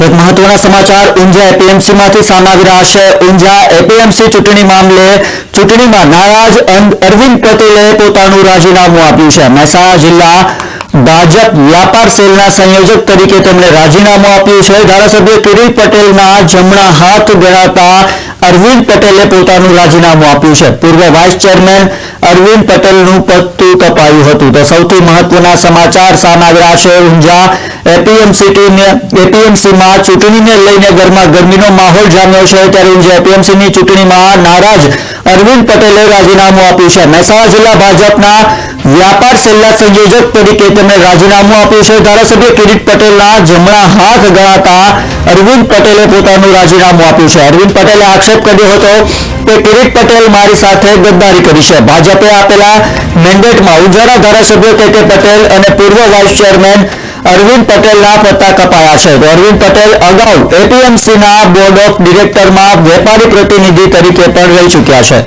એક મહત્વના સમાચાર ઊંઝા એપીએમસી માંથી સામે આવી રહ્યા છે। ઊંઝા એપીએમસી ચૂંટણી મામલે ચૂંટણીમાં નારાજ અરવિંદ પટેલે પોતાનું રાજીનામું આપ્યું છે। મહેસાણા જિલ્લા ભાજપ વ્યાપાર સેલના સંયોજક તરીકે તેમણે રાજીનામું આપ્યું છે। ધારાસભ્ય કિરીટ પટેલના જમણા હાથ ગણાતા અરવિંદ પટેલે પોતાનું રાજીનામું આપ્યું છે। પૂર્વ વાઇસ ચેરમેન અરવિંદ પટેલનું પદ કપાયું હતું। તો સૌથી મહત્વના સમાચાર સામે આવી રહ્યા છે। ઊંઝા એપીએમસીમાં ચૂંટણીને લઈને ગરમાગરમીનો માહોલ જામ્યો છે। ત્યારે ઊંઝા એપીએમસીની ચૂંટણીમાં નારાજ અરવિંદ પટેલે રાજીનામું આપ્યું છે। મહેસાણા જિલ્લા ભાજપના વ્યાપાર સેલના સંયોજક તરીકે તેમણે રાજીનામું આપ્યું છે। ધારાસભ્ય કિરીટ પટેલના જમણા હાથ ગણાતા અરવિંદ પટેલે પોતાનું રાજીનામું આપ્યું છે। અરવિંદ પટેલે આક્ષેપ કર્યો હતો કે કિરીટ પટેલ મારી સાથે ગદ્દારી કરી છે। ભાજપે આપેલા મેન્ડેટમાં ઊંઝાના ધારાસભ્ય કે પટેલ અને પૂર્વ વાઇસ ચેરમેન અરવિંદ પટેલના પત્તા કપાયા છે। તો અરવિંદ પટેલ અગાઉ એપીએમસીના બોર્ડ ઓફ ડિરેક્ટરમાં વેપારી પ્રતિનિધિ તરીકે પણ રહી ચૂક્યા છે।